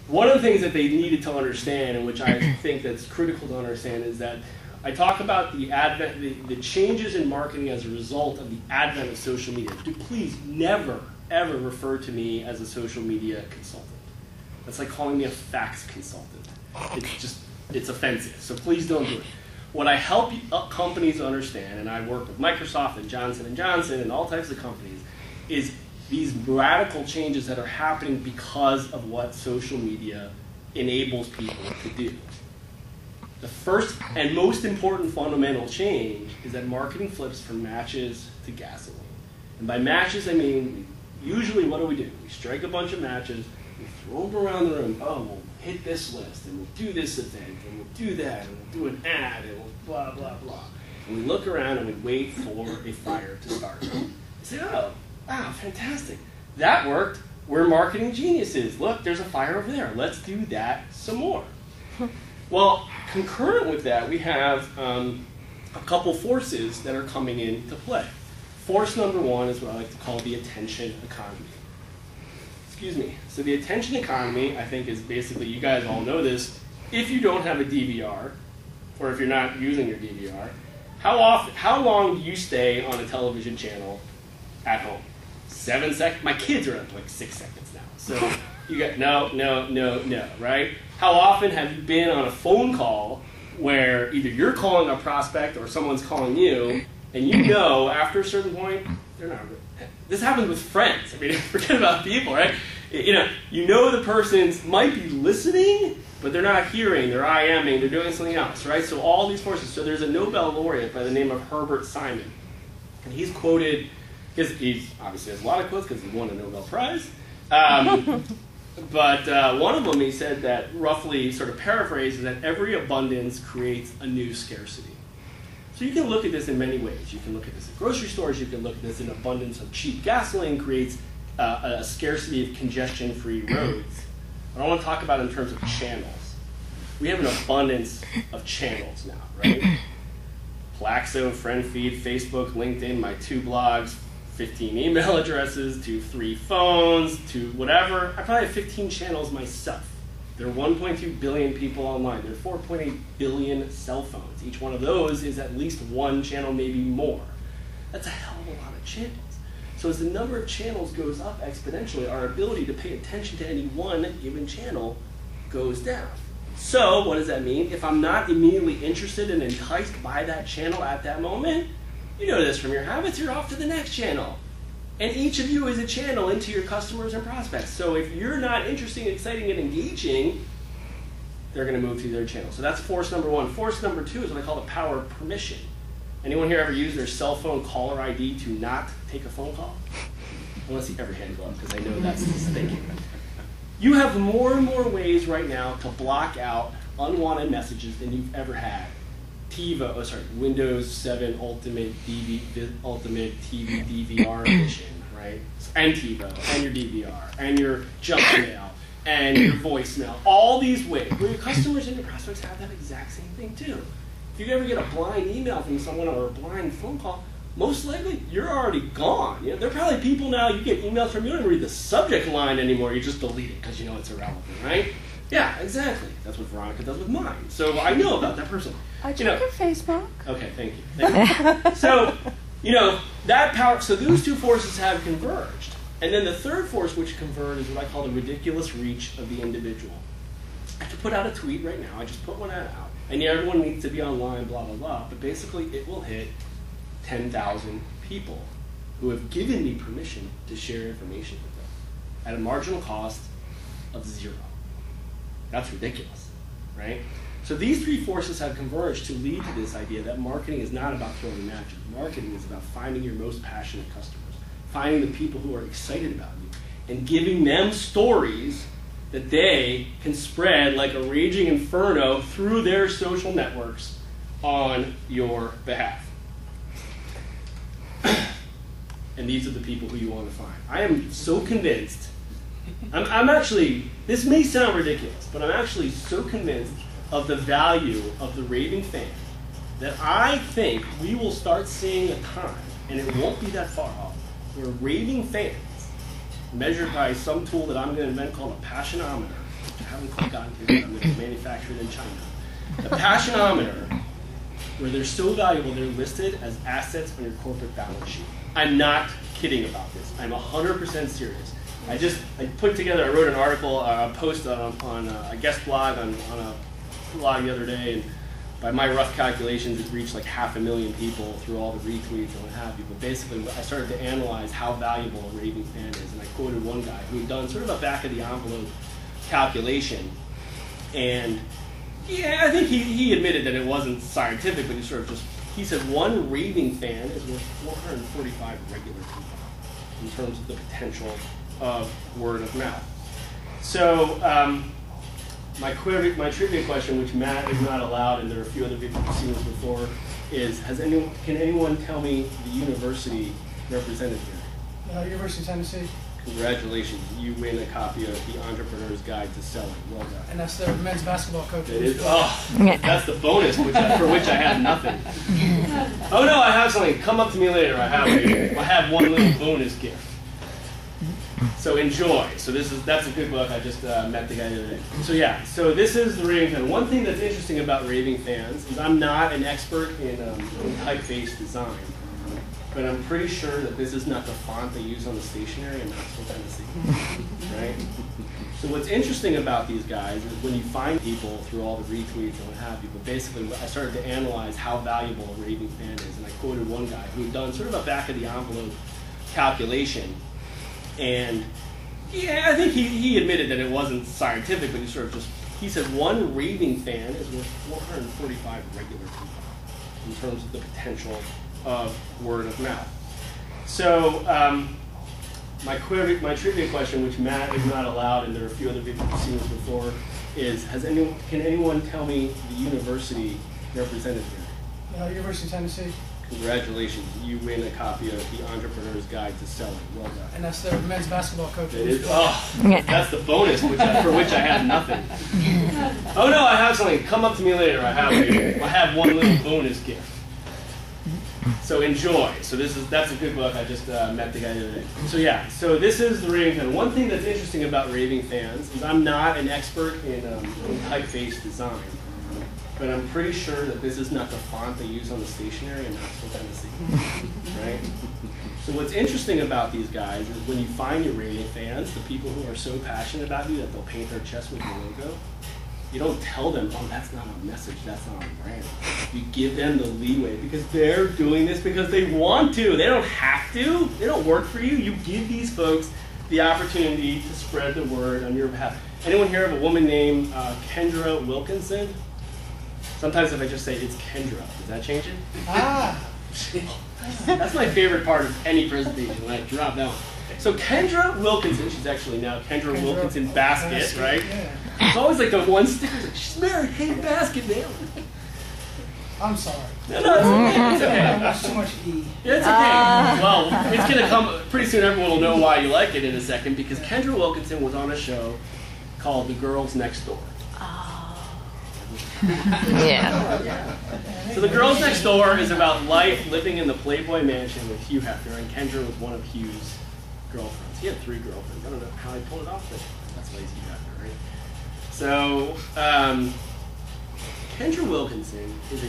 one of the things that they needed to understand, and which I think that's critical to understand, is that I talk about the advent, the changes in marketing as a result of the advent of social media. Please never, ever refer to me as a social media consultant. That's like calling me a fax consultant. It's offensive, so please don't do it. What I help companies understand, and I work with Microsoft and Johnson & Johnson and all types of companies, is these radical changes that are happening because of what social media enables people to do. The first and most important fundamental change is that marketing flips from matches to gasoline. And by matches, I mean, usually what do? We strike a bunch of matches, we throw them around the room. Oh, we'll hit this list, and we'll do this event, and we'll do that, and we'll do an ad, and we'll blah, blah, blah. And we look around and we wait for a fire to start. We say, oh, wow, fantastic. That worked. We're marketing geniuses. Look, there's a fire over there. Let's do that some more. Well, concurrent with that, we have a couple forces that are coming into play. Force number one is what I like to call the attention economy. Excuse me. So the attention economy, I think, is basically, you guys all know this, if you don't have a DVR, or if you're not using your DVR, how long do you stay on a television channel at home? 7 seconds? My kids are at like 6 seconds now. So you got no, right? How often have you been on a phone call where either you're calling a prospect or someone's calling you, and you know after a certain point, they're not. This happens with friends. I mean, forget about people, right? You know the person might be listening, but they're not hearing, they're IMing, they're doing something else, right? So all these forces. So there's a Nobel laureate by the name of Herbert Simon, and he's quoted. He's obviously has a lot of quotes because he won a Nobel Prize. But one of them, he said that, roughly sort of paraphrased, is that every abundance creates a new scarcity. So you can look at this in many ways. You can look at this at grocery stores. You can look at this in abundance of cheap gasoline creates a scarcity of congestion-free roads. But I want to talk about it in terms of channels. We have an abundance of channels now, right? Plaxo, FriendFeed, Facebook, LinkedIn, my 2 blogs, 15 email addresses, to 3 phones, to whatever. I probably have 15 channels myself. There are 1.2 billion people online. There are 4.8 billion cell phones. Each one of those is at least 1 channel, maybe more. That's a hell of a lot of channels. So as the number of channels goes up exponentially, our ability to pay attention to any one given channel goes down. So what does that mean? If I'm not immediately interested and enticed by that channel at that moment, you know this from your habits, you're off to the next channel. And each of you is a channel into your customers and prospects. So if you're not interesting, exciting, and engaging, they're going to move to their channel. So that's force number one. Force number two is what I call the power of permission. Anyone here ever use their cell phone caller ID to not take a phone call? I want to see every hand go up because I know that's this thinking. You have more and more ways right now to block out unwanted messages than you've ever had. Windows 7 Ultimate TV DVR edition, right? And TiVo, and your DVR, and your junk mail, and your voicemail. All these ways where your customers and your prospects have that exact same thing too. If you ever get a blind email from someone or a blind phone call, most likely you're already gone. You know, there are probably people now, you get emails from, you don't even read the subject line anymore, you just delete it because you know it's irrelevant, right? Yeah, exactly. That's what Veronica does with mine. So I know about that person. I check your Facebook. Okay, thank you. So, that power, so those two forces have converged. And then the third force which converged is what I call the ridiculous reach of the individual. I could put out a tweet right now. I just put one out. And yeah, everyone needs to be online, blah, blah, blah. But basically, it will hit 10,000 people who have given me permission to share information with them at a marginal cost of 0. That's ridiculous, right? So these 3 forces have converged to lead to this idea that marketing is not about throwing matches. Marketing is about finding your most passionate customers, finding the people who are excited about you, and giving them stories that they can spread like a raging inferno through their social networks on your behalf. And these are the people who you want to find. I am so convinced. I'm actually, this may sound ridiculous, but I'm actually so convinced of the value of the raving fan that I think we will start seeing a time, and it won't be that far off, where raving fans, measured by some tool that I'm going to invent called a passionometer, which I haven't quite gotten to, but they're manufactured in China. The Passionometer, where they're so valuable, they're listed as assets on your corporate balance sheet. I'm not kidding about this. I'm 100% serious. I wrote an article, a post on a guest blog on a blog the other day, and by my rough calculations, it reached like 500,000 people through all the retweets and what have you. But basically, I started to analyze how valuable a raving fan is, and I quoted one guy who had done sort of a back-of-the-envelope calculation, and yeah, I think he admitted that it wasn't scientific, but he said one raving fan is worth 445 regular people in terms of the potential of word of mouth. So my trivia question, which Matt is not allowed, and there are a few other people who've seen this before, is can anyone tell me the university represented here? University of Tennessee. Congratulations, you win a copy of The Entrepreneur's Guide to Selling. Well done. And that's the men's basketball coach. It is. Oh, that's the bonus, for which I had nothing. Oh no, I have something. Come up to me later. I have one little bonus gift. So enjoy. So that's a good book. I just met the guy the other day. So yeah. So this is the raving fan. One thing that's interesting about raving fans is I'm not an expert in typeface design. But I'm pretty sure that this is not the font they use on the stationery in Knoxville, Tennessee, right? So what's interesting about these guys is when you find people through all the retweets and what have you, but basically I started to analyze how valuable a raving fan is, and I quoted one guy who had done sort of a back-of-the-envelope calculation, and yeah, I think he admitted that it wasn't scientific, but he said one raving fan is worth 445 regular people in terms of the potential of word of mouth. So my trivia question, which Matt is not allowed, and there are a few other people who've seen this before, is can anyone tell me the university represented here? University of Tennessee. Congratulations, you win a copy of The Entrepreneur's Guide to Selling. Well done. And that's the men's basketball coach. It is. Oh, that's the bonus, for which I had nothing. Oh no, I have something. Come up to me later. I have one little bonus gift. So enjoy. So that's a good book. I just met the guy the other day. So yeah. So this is the raving fan. One thing that's interesting about raving fans is I'm not an expert in typeface design, but I'm pretty sure that this is not the font they use on the stationery in Knoxville, Tennessee, right? So what's interesting about these guys is when you find your raving fans, the people who are so passionate about you that they'll paint their chest with your logo, you don't tell them, oh, that's not a message, that's not a brand. You give them the leeway because they're doing this because they want to. They don't have to. They don't work for you. You give these folks the opportunity to spread the word on your behalf. Anyone hear of a woman named Kendra Wilkinson? Sometimes if I just say it's Kendra, does that change it? That's my favorite part of any presentation, when I drop that one. So Kendra Wilkinson, she's actually now Kendra Wilkinson Basket, right? Yeah. It's always like the one sticker, like, she's married, hey, Basket now. I'm sorry. No, it's okay. It's okay. That's too much E. It's okay. Well, it's going to come, pretty soon everyone will know why you like it in a second, because Kendra Wilkinson was on a show called The Girls Next Door. Yeah. So The Girls Next Door is about life living in the Playboy Mansion with Hugh Hefner, and Kendra was one of Hugh's girlfriends. He had 3 girlfriends. I don't know how he pulled it off, but that's why he's Hugh Hefner, right? So Kendra Wilkinson is a